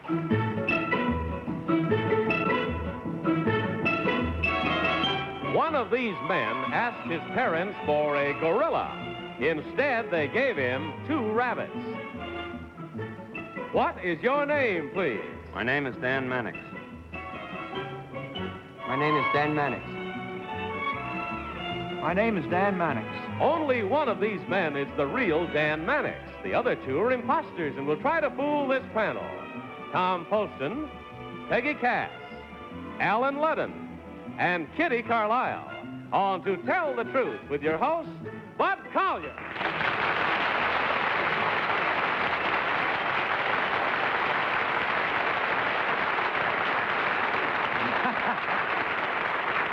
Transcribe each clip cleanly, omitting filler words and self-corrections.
One of these men asked his parents for a gorilla. Instead, they gave him 2 rabbits. What is your name, please? My name is Dan Mannix. My name is Dan Mannix. My name is Dan Mannix. Only one of these men is the real Dan Mannix. The other 2 are imposters and will try to fool this panel. Tom Poston, Peggy Cass, Alan Ludden, and Kitty Carlisle. On To Tell the Truth with your host, Bud Collier.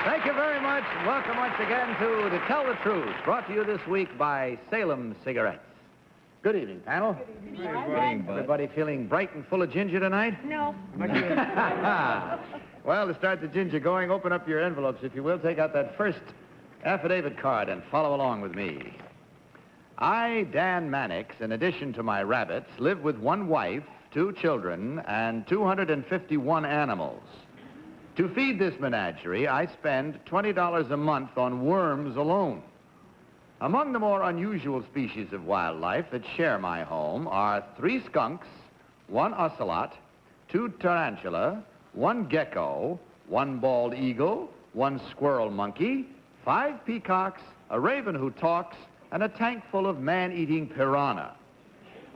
Thank you very much. Welcome once again to Tell the Truth, brought to you this week by Salem Cigarettes. Good evening, panel. Good evening. Everybody feeling bright and full of ginger tonight? No. Well, to start the ginger going, open up your envelopes, if you will. Take out that first affidavit card and follow along with me. I, Dan Mannix, in addition to my rabbits, live with 1 wife, 2 children, and 251 animals. To feed this menagerie, I spend $20 a month on worms alone. Among the more unusual species of wildlife that share my home are 3 skunks, 1 ocelot, 2 tarantula, 1 gecko, 1 bald eagle, 1 squirrel monkey, 5 peacocks, a raven who talks, and a tank full of man-eating piranha.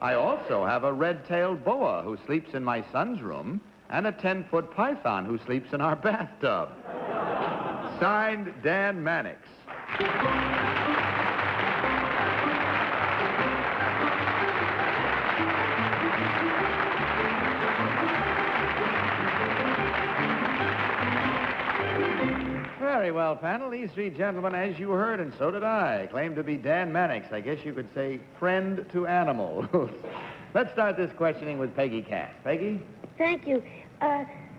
I also have a red-tailed boa who sleeps in my son's room, and a 10-foot python who sleeps in our bathtub. Signed, Dan Mannix. Very well, panel. These 3 gentlemen, as you heard, and so did I, claim to be Dan Mannix. I guess you could say friend to animals. Let's start this questioning with Peggy Cass. Peggy? Thank you.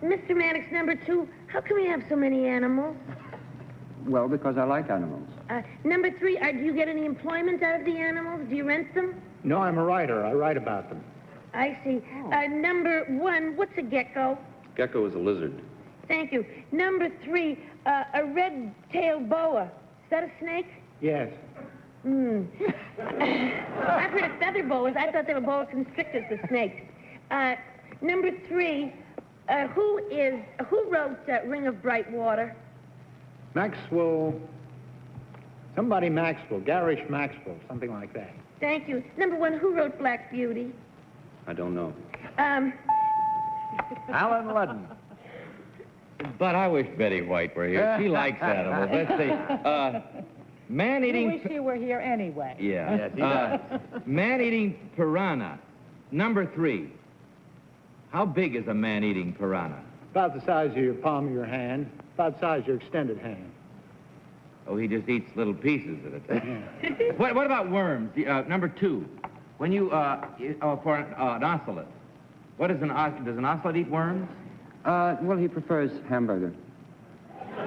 Mr. Mannix, number 2, how can we have so many animals? Well, because I like animals. Number 3, do you get any employment out of the animals? Do you rent them? No, I'm a writer. I write about them. I see. Number 1, what's a gecko? Gecko is a lizard. Thank you. Number 3, a red-tailed boa. Is that a snake? Yes. I've heard of feather boas. I thought they were boa constrictors, the snakes. Number 3, who wrote Ring of Bright Water? Maxwell, somebody Maxwell, Garish Maxwell, something like that. Thank you. Number 1, who wrote Black Beauty? I don't know. Alan Ludden. But I wish Betty White were here. She likes animals. Let's see. Man-eating... I wish he were here anyway. Yeah. Yes, he does. Man-eating piranha. Number 3. How big is a man-eating piranha? About the size of your palm of your hand, about the size of your extended hand. Oh, he just eats little pieces at a time. What about worms? Number 2. When you, for an ocelot. What is does an ocelot eat worms? Well, he prefers hamburger.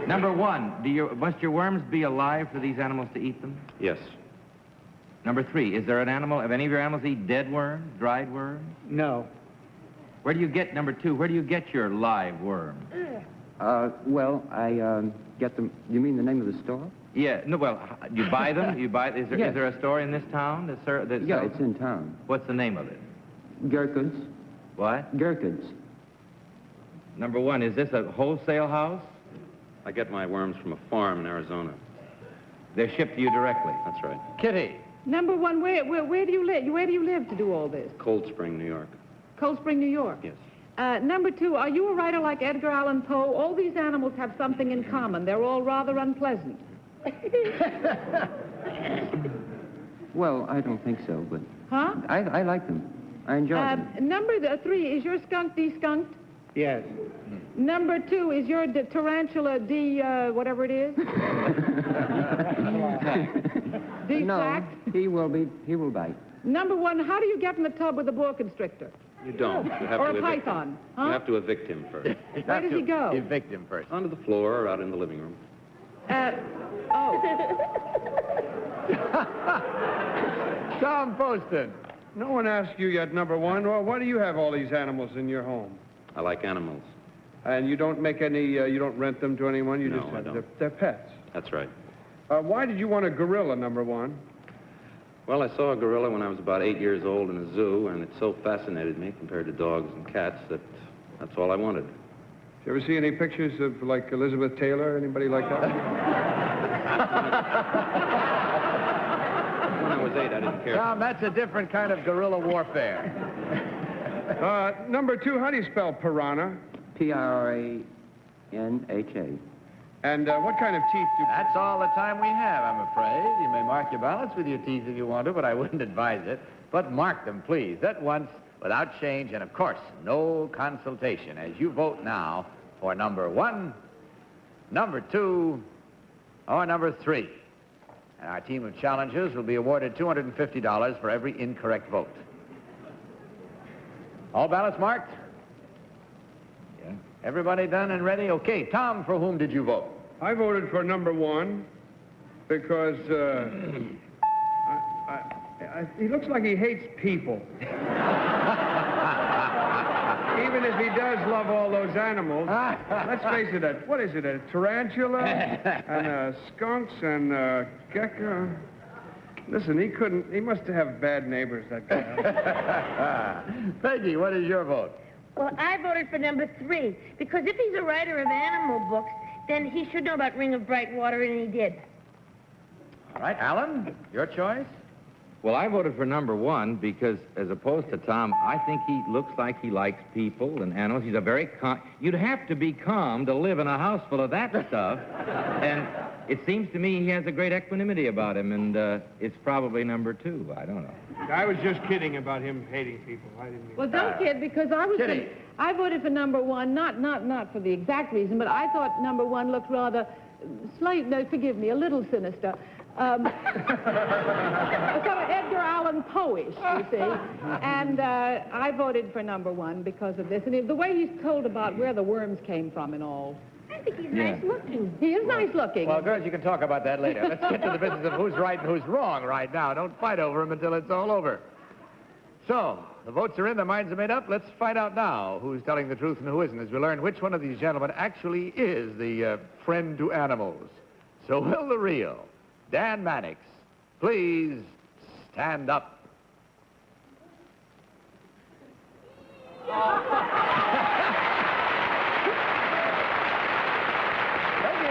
Number 1, must your worms be alive for these animals to eat them? Yes. Number 3, is there an animal, have any of your animals eat dead worms, dried worms? No. Where do you get, number 2, where do you get your live worms? Well, I get them. You mean the name of the store? Yeah, no, well, you buy them? Is there a store in this town? Yeah, it's in town. What's the name of it? Gherkins. What? Gherkins. Number 1, is this a wholesale house? I get my worms from a farm in Arizona. They're shipped to you directly? That's right. Kitty. Number 1, where do you live? Where do you live to do all this? Cold Spring, New York. Cold Spring, New York? Yes. Number 2, are you a writer like Edgar Allan Poe? All these animals have something in common. They're all rather unpleasant. Well, I don't think so, but... Huh? I like them. I enjoy them. Number 3, is your skunk deskunked? Yes. Number 2, is your tarantula whatever it is? No, he will bite. Number 1, how do you get in the tub with a boa constrictor? You don't. You have Or to a evict python, him. huh? You have to evict him first. Where does he go? Evict him first. Onto the floor or out in the living room. Tom Poston. No one asked you yet, number 1. Well, why do you have all these animals in your home? I like animals. And you don't make any, you don't rent them to anyone? You No, just I have, don't. they're pets. That's right. Why did you want a gorilla, number one? Well, I saw a gorilla when I was about 8 years old in a zoo, and it so fascinated me compared to dogs and cats that that's all I wanted. Did you ever see any pictures of, like, Elizabeth Taylor, anybody like that? When I was 8, I didn't care. Tom, that's a different kind of guerrilla warfare. Number two, how do you spell piranha? P-R-A-N-H-A. And what kind of teeth do... That's all the time we have, I'm afraid. You may mark your balance with your teeth if you want to, but I wouldn't advise it. But mark them, please, at once, without change, and, of course, no consultation, as you vote now for number 1, number 2, or number 3. And our team of challengers will be awarded $250 for every incorrect vote. All ballots marked? Yeah. Everybody done and ready? Okay, Tom, for whom did you vote? I voted for number 1 because he looks like he hates people. Even if he does love all those animals. Let's face it, what is it, a tarantula and skunks and gecko? Listen, he must have bad neighbors, that guy. Peggy, what is your vote? Well, I voted for number 3, because if he's a writer of animal books, then he should know about Ring of Bright Water, and he did. All right, Alan, your choice? Well, I voted for number 1 because, as opposed to Tom, I think he looks like he likes people and animals. He's a very calm... You'd have to be calm to live in a house full of that stuff. And it seems to me he has a great equanimity about him, and it's probably number 2. I don't know. I was just kidding about him hating people. I didn't mean... Well, don't kid, because I voted for number 1, not for the exact reason, but I thought number 1 looked rather forgive me, a little sinister. Sort of Edgar Allan Poe-ish, you see. And I voted for number 1 because of this. And the way he's told about where the worms came from and all. I think he's nice looking. He is nice looking. Well, girls, you can talk about that later. Let's get to the business of who's right and who's wrong right now. Don't fight over him until it's all over. So, the votes are in, the minds are made up. Let's find out now who's telling the truth and who isn't, as we learn which one of these gentlemen actually is the friend to animals. So will the real Dan Mannix please stand up? Peggy,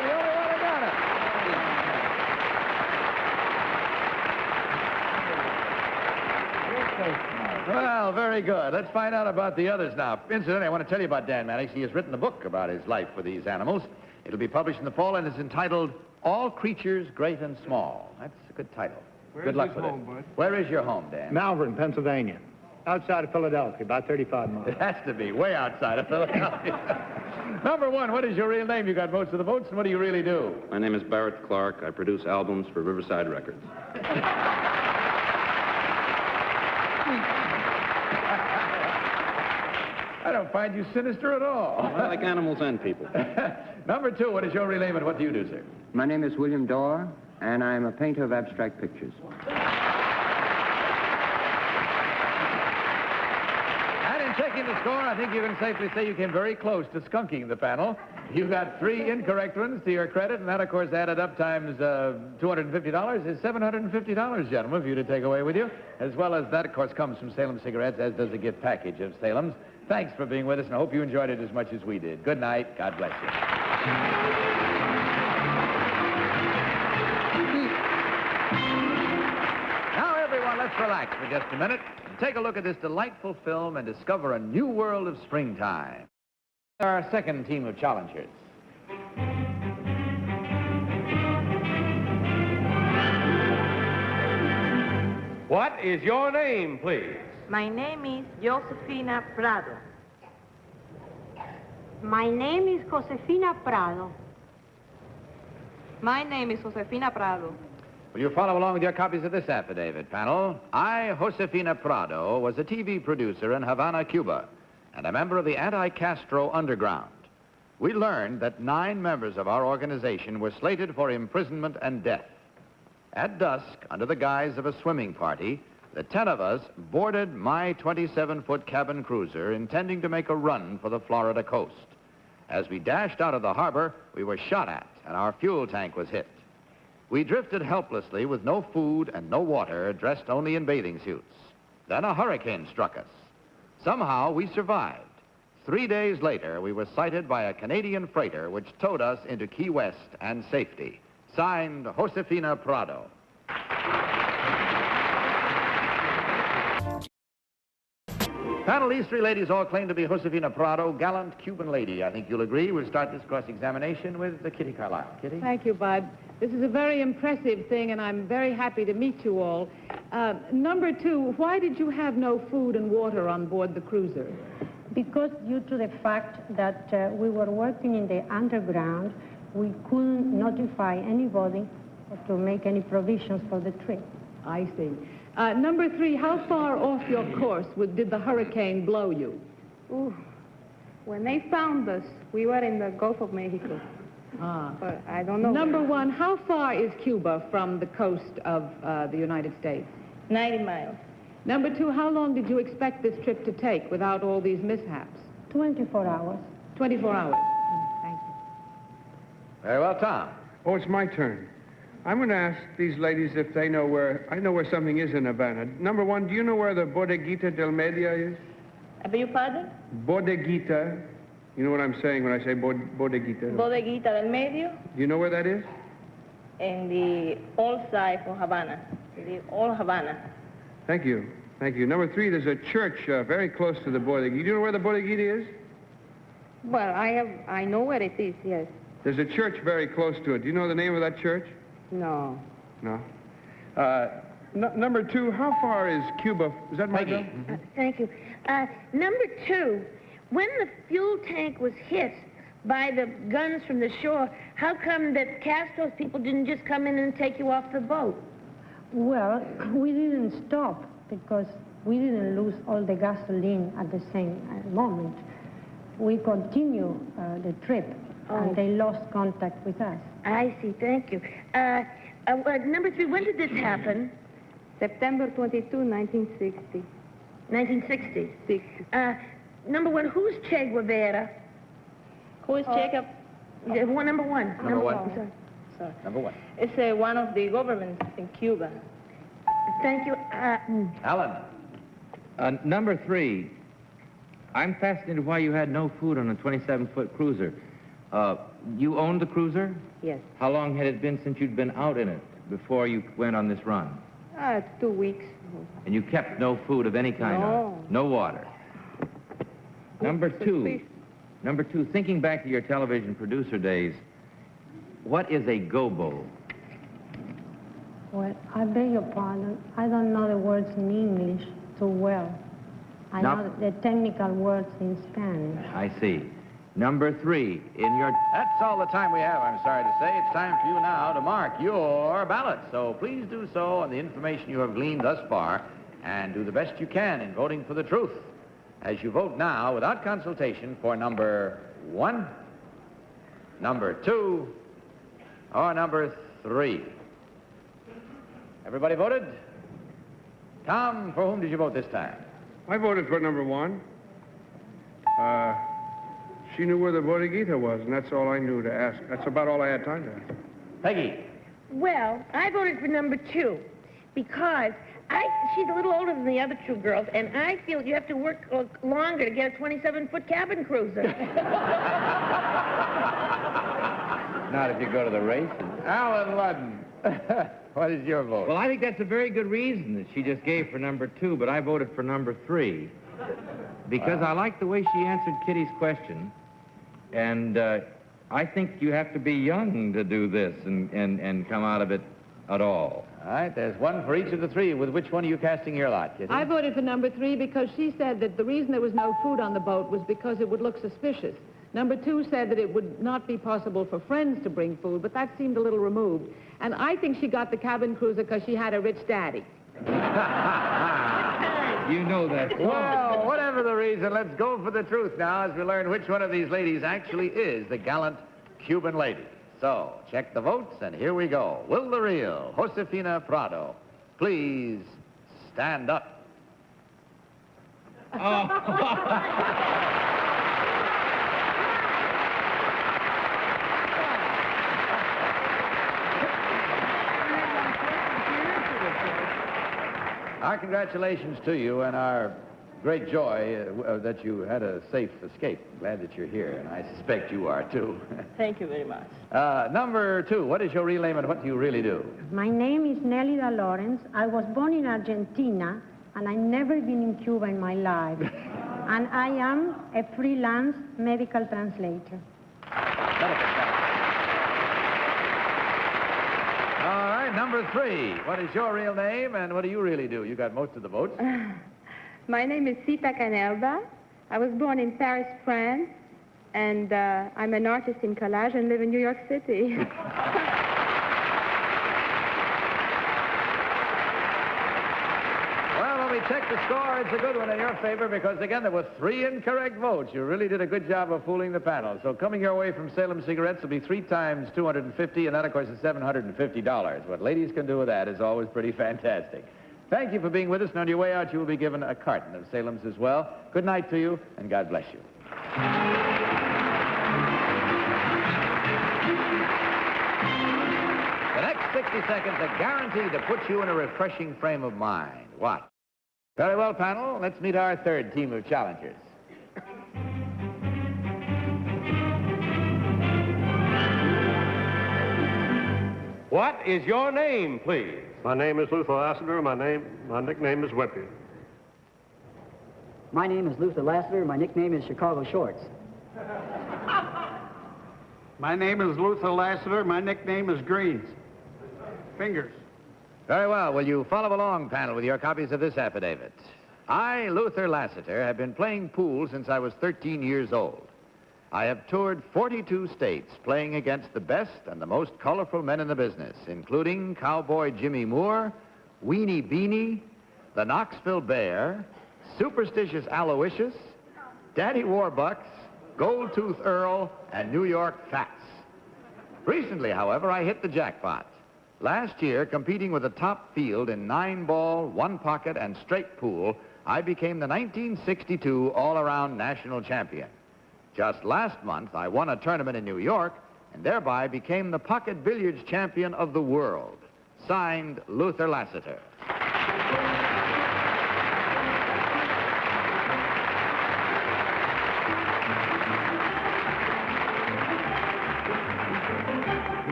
the only one who got it. Well, very good. Let's find out about the others now. Incidentally, I want to tell you about Dan Mannix. He has written a book about his life for these animals. It'll be published in the fall and is entitled All Creatures Great and Small. That's a good title. Good luck with it. Bud? Where is your home, Dan? Malvern, Pennsylvania. Outside of Philadelphia, about 35 miles. It has to be way outside of Philadelphia. Number 1, what is your real name? You got most of the votes, and what do you really do? My name is Barrett Clark. I produce albums for Riverside Records. I don't find you sinister at all. I like animals and people. Number 2, what is your real name and what do you do, sir? My name is William Dorr, and I'm a painter of abstract pictures. And in checking the score, I think you can safely say you came very close to skunking the panel. You got 3 incorrect ones to your credit, and that, of course, added up times $250 is $750, gentlemen, for you to take away with you. As well as that, of course, comes from Salem Cigarettes, as does a gift package of Salem's. Thanks for being with us, and I hope you enjoyed it as much as we did. Good night. God bless you. Now, everyone, let's relax for just a minute and take a look at this delightful film and discover a new world of springtime. Our second team of challengers. What is your name, please? My name is Josephina Prado. My name is Josephina Prado. My name is Josephina Prado. Will you follow along with your copies of this affidavit, panel? I, Josephina Prado, was a TV producer in Havana, Cuba, and a member of the anti-Castro underground. We learned that 9 members of our organization were slated for imprisonment and death. At dusk, under the guise of a swimming party, the 10 of us boarded my 27-foot cabin cruiser, intending to make a run for the Florida coast. As we dashed out of the harbor, we were shot at, and our fuel tank was hit. We drifted helplessly with no food and no water, dressed only in bathing suits. Then a hurricane struck us. Somehow, we survived. 3 days later, we were sighted by a Canadian freighter which towed us into Key West and safety. Signed, Josephina Prado. Panel, these three ladies all claim to be Josephina Prado, gallant Cuban lady. I think you'll agree. We'll start this cross-examination with Kitty Carlisle. Kitty? Thank you, Bud. This is a very impressive thing, and I'm very happy to meet you all. Number two, why did you have no food and water on board the cruiser? Because due to the fact that we were working in the underground, we couldn't notify anybody to make any provisions for the trip. I see. Number three, how far off your course did the hurricane blow you? Ooh. When they found us, we were in the Gulf of Mexico. But I don't know. Number one, how far is Cuba from the coast of the United States? 90 miles. Number two, how long did you expect this trip to take without all these mishaps? 24 hours. 24 hours. Thank you. Very well, Tom. Oh, it's my turn. I'm going to ask these ladies if they know where... I know where something is in Havana. Number one, do you know where the Bodeguita del Medio is? I beg your pardon? Bodeguita. You know what I'm saying when I say Bodeguita? Bodeguita del Medio. Do you know where that is? In the old side of Havana. The old Havana. Thank you. Thank you. Number three, there's a church very close to the Bodeguita. Do you know where the Bodeguita is? Well, I know where it is, yes. There's a church very close to it. Do you know the name of that church? No. No. Number two, how far is Cuba? Is that my turn? Thank you. Number two, when the fuel tank was hit by the guns from the shore, how come that Castro's people didn't just come in and take you off the boat? Well, we didn't stop because we didn't lose all the gasoline at the same moment. We continued the trip, and they lost contact with us. I see, thank you. Number three, when did this happen? September 22, 1960. 1960? Number one, who's Che Guevara? Who is Jacob? Number one. Number one. Sorry. Number one. It's one of the governments in Cuba. Thank you. Alan. Number three, I'm fascinated why you had no food on a 27-foot cruiser. You owned the cruiser? Yes. How long had it been since you'd been out in it before you went on this run? 2 weeks. And you kept no food of any kind on it? No water? Number two, thinking back to your television producer days, what is a gobo? Well, I beg your pardon. I don't know the words in English too well. I know the technical words in Spanish. I see. Number three, in your... That's all the time we have, I'm sorry to say. It's time for you now to mark your ballot. So please do so on the information you have gleaned thus far, and do the best you can in voting for the truth. As you vote now, without consultation, for number one, number two, or number three. Everybody voted? Tom, for whom did you vote this time? I voted for number one. She knew where the Bodeguita was, and that's all I knew to ask. That's about all I had time to ask. Peggy. Well, I voted for number two because she's a little older than the other two girls, and I feel you have to work longer to get a 27-foot cabin cruiser. Not if you go to the races. Alan Ludden. What is your vote? Well, I think that's a very good reason that she just gave for number two, but I voted for number three because I like the way she answered Kitty's question, and I think you have to be young to do this and come out of it at all. All right, there's one for each of the three. With which one are you casting your lot, Kitty? I voted for number three because she said that the reason there was no food on the boat was because it would look suspicious. Number two said that it would not be possible for friends to bring food, but that seemed a little removed. And I think she got the cabin cruiser because she had a rich daddy. You know that. Well, whatever the reason, let's go for the truth now as we learn which one of these ladies actually is the gallant Cuban lady. So, check the votes, and here we go. Will the real Josephina Prado please stand up. Our congratulations to you and our great joy that you had a safe escape. Glad that you're here, and I suspect you are, too. Thank you very much. Number 2, what is your real name and what do you really do? My name is Nelida Lawrence. I was born in Argentina, and I've never been in Cuba in my life. And I am a freelance medical translator. All right, number 3, what is your real name and what do you really do? You got most of the votes. My name is Sita Canelba. I was born in Paris, France, and I'm an artist in collage and live in New York City. Well, when we check the score, it's a good one in your favor because, again, there were 3 incorrect votes. You really did a good job of fooling the panel. So coming your way from Salem Cigarettes will be 3 times $250, and that, of course, is $750. What ladies can do with that is always pretty fantastic. Thank you for being with us, and on your way out, you will be given a carton of Salem's as well. Good night to you, and God bless you. The next 60 seconds are guaranteed to put you in a refreshing frame of mind. Watch. Very well, panel. Let's meet our 3rd team of challengers. What is your name, please? My name is Luther Lassiter. My nickname is Whippy. My name is Luther Lassiter. My nickname is Chicago Shorts. My name is Luther Lassiter. My nickname is Greens. Fingers. Very well. Will you follow along, panel, with your copies of this affidavit? I, Luther Lassiter, have been playing pool since I was 13 years old. I have toured 42 states, playing against the best and the most colorful men in the business, including Cowboy Jimmy Moore, Weenie Beanie, the Knoxville Bear, Superstitious Aloysius, Daddy Warbucks, Gold Tooth Earl, and New York Fats. Recently, however, I hit the jackpot. Last year, competing with the top field in 9-ball, 1-pocket, and straight pool, I became the 1962 all-around national champion. Just last month, I won a tournament in New York and thereby became the pocket billiards champion of the world. Signed, Luther Lassiter.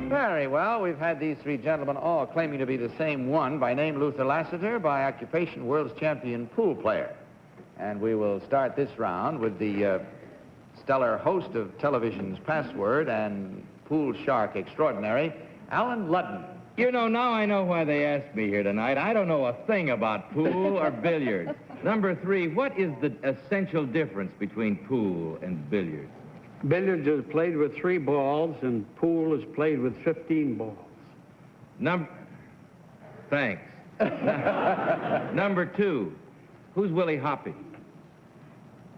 Very well. We've had these 3 gentlemen all claiming to be the same one. By name, Luther Lassiter. By occupation, world's champion pool player. And we will start this round with the stellar host of television's Password and pool shark extraordinary, Alan Ludden. You know, now I know why they asked me here tonight. I don't know a thing about pool or billiards. Number 3, what is the essential difference between pool and billiards? Billiards is played with 3 balls, and pool is played with 15 balls. Thanks. Number 2, who's Willie Hoppy?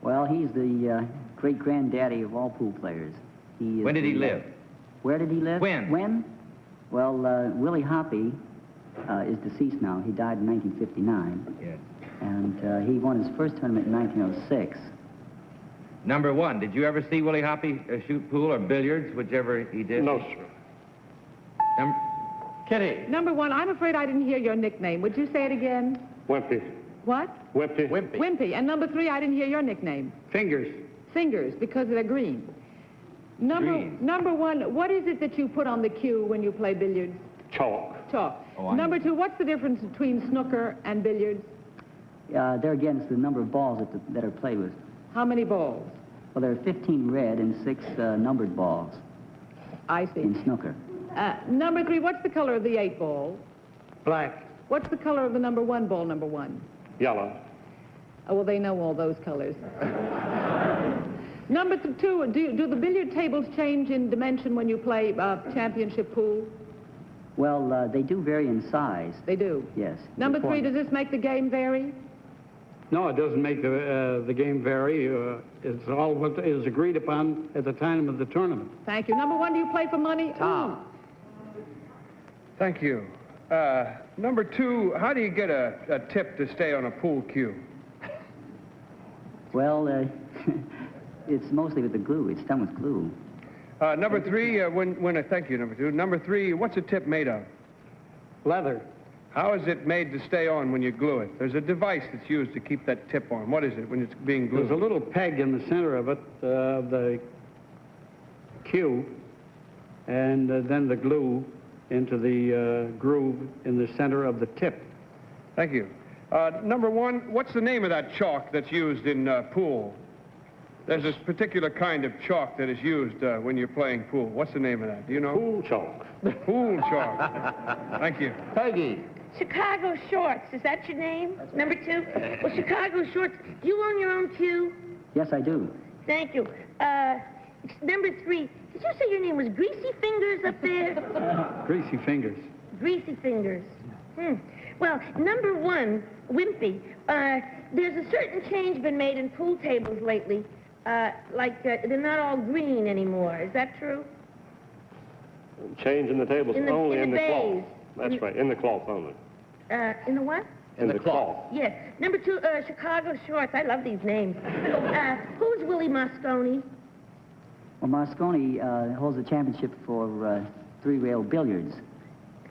Well, he's the great-granddaddy of all pool players. When did he live? Where did he live? When? Well, Willie Hoppy is deceased now. He died in 1959. Yes. And he won his first tournament in 1906. Number 1, did you ever see Willie Hoppy shoot pool or billiards, whichever he did? No, sir. Kitty. Number 1, I'm afraid I didn't hear your nickname. Would you say it again? Wimpy. What? Wimpy. Wimpy. Wimpy. And number 3, I didn't hear your nickname. Fingers. Fingers, because they're green. Number 1, what is it that you put on the cue when you play billiards? Chalk. Chalk. Oh, Number 2, what's the difference between snooker and billiards? There again, it's the number of balls that are played with. How many balls? Well, there are 15 red and 6 numbered balls. I see. In snooker. Number 3, what's the color of the 8 ball? Black. What's the color of the number 1 ball, number 1? Yellow. Oh, well, they know all those colors. Number 2, do the billiard tables change in dimension when you play championship pool? Well, they do vary in size. They do? Yes. Number 3, does this make the game vary? No, it doesn't make the game vary. It's all what is agreed upon at the time of the tournament. Thank you. Number 1, do you play for money? Tom. Thank you. Number 2, how do you get a tip to stay on a pool cue? Well, it's mostly with the glue. It's done with glue. Number 3, thank you, number 2. Number 3, what's a tip made of? Leather. How is it made to stay on when you glue it? There's a device that's used to keep that tip on. What is it when it's being glued? There's a little peg in the center of it, the cue, and then the glue into the groove in the center of the tip. Thank you. Number 1, what's the name of that chalk that's used in pool? There's this particular kind of chalk that is used when you're playing pool. What's the name of that? Do you know? Pool chalk. Pool chalk. Thank you. Peggy. Chicago shorts. Is that your name? Number 2? Well, Chicago shorts. Do you own your own cue? Yes, I do. Thank you. Number 3. Did you say your name was Greasy Fingers up there? Greasy Fingers. Greasy Fingers. Well, number 1, Wimpy. There's a certain change been made in pool tables lately. They're not all green anymore. Is that true? Change in the tables only in the cloth. That's right, in the cloth only. In the what? In the cloth. Yes. Number 2, Chicago shorts. I love these names. Who's Willie Moscone? Well, Moscone holds the championship for three-rail billiards.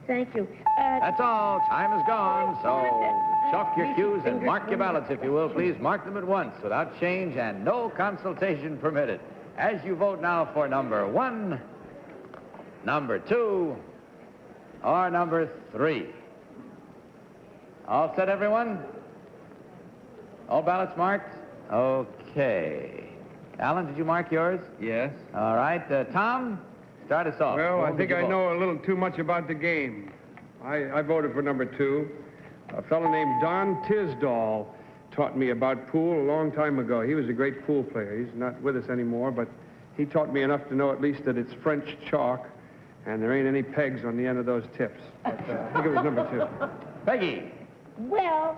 Thank you. That's all. Time is gone, so chalk your cues and mark your ballots, if you will. Please mark them at once without change and no consultation permitted. As you vote now for number 1, number 2, or number 3. All set, everyone? All ballots marked? Okay. Alan, did you mark yours? Yes. All right. Tom, start us off. Well, I think I know a little too much about the game. I voted for number 2. A fellow named Don Tisdall taught me about pool a long time ago. He was a great pool player. He's not with us anymore, but he taught me enough to know at least that it's French chalk, and there ain't any pegs on the end of those tips. But, I think it was number 2. Peggy. Well,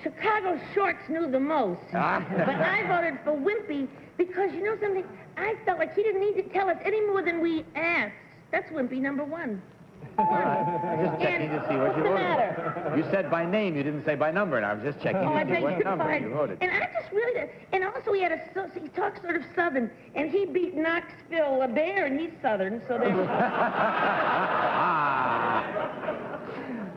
Chicago shorts knew the most. But I voted for Wimpy because, you know something? I felt like he didn't need to tell us any more than we asked. That's Wimpy number 1. All right. Just checking to see what you voted. Matter? You said by name, you didn't say by number, and I was just checking I to see beg what your number pardon. you voted. And I just really, and also he talks sort of Southern, and he beat Knoxville a bear, and he's Southern, so there's...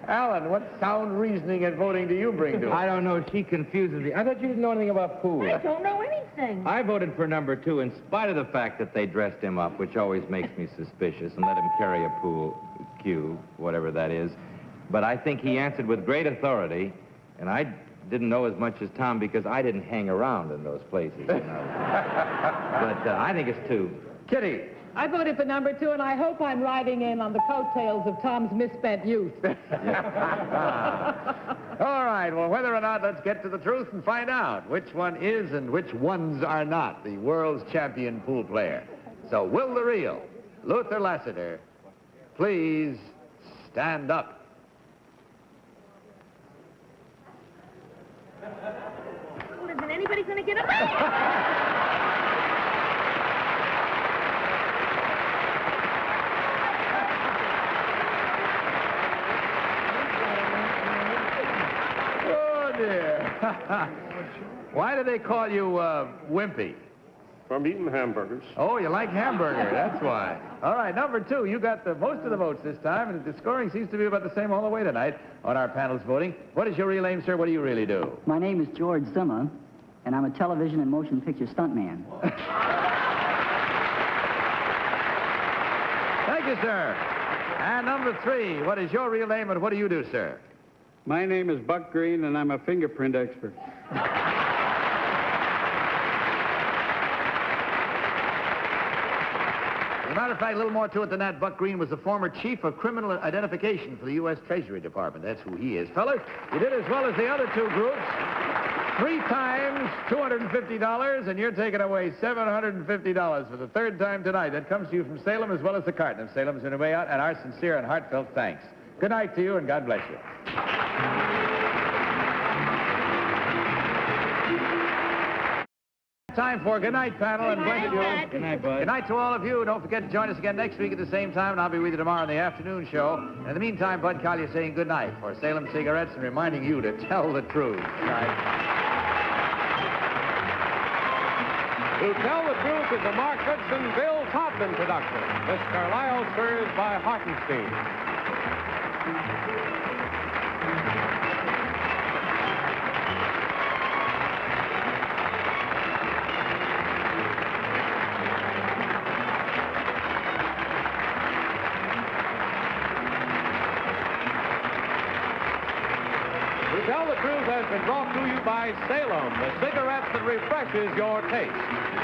Alan, what sound reasoning and voting do you bring to it? I don't know. She confuses me. I thought you didn't know anything about pool. I don't know anything. I voted for number 2 in spite of the fact that they dressed him up, which always makes me suspicious, and let him carry a pool cue, whatever that is. But I think he answered with great authority, and I didn't know as much as Tom because I didn't hang around in those places, you know. But I think it's 2. Kitty. I voted for number 2, and I hope I'm riding in on the coattails of Tom's misspent youth. All right, well, whether or not, let's get to the truth and find out which one is and which ones are not the world's champion pool player. So, will the real Luther Lassiter please stand up? Well, isn't anybody going to get up? Why do they call you Wimpy? From eating hamburgers. Oh, you like hamburger, that's why. All right, number 2, you got most of the votes this time, and the scoring seems to be about the same all the way tonight on our panel's voting. What is your real name, sir? What do you really do? My name is George Zimmer, and I'm a television and motion picture stuntman. Thank you, sir. And number 3, what is your real name, and what do you do, sir? My name is Buck Green, and I'm a fingerprint expert. As a matter of fact, a little more to it than that. Buck Green was the former chief of criminal identification for the U.S. Treasury Department. That's who he is. Fellas, you did as well as the other 2 groups. 3 times $250, and you're taking away $750 for the 3rd time tonight. That comes to you from Salem as well as the Carton of Salem's on the way out, and our sincere and heartfelt thanks. Good night to you, and God bless you. Time for good night, panel, and bless you. Good night, Bud. Good night to all of you. Don't forget to join us again next week at the same time, and I'll be with you tomorrow on the afternoon show. And in the meantime, Bud Collier saying good night for Salem Cigarettes and reminding you to tell the truth. Good night. To Tell the Truth is a Mark Goodson, Bill Todman production. Miss Carlisle served by Hartenstein. To Tell the Truth has been brought to you by Salem, the cigarette that refreshes your taste.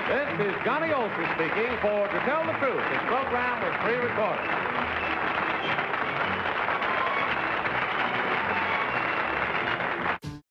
This is Johnny Olson speaking for To Tell the Truth. This program was pre-recorded.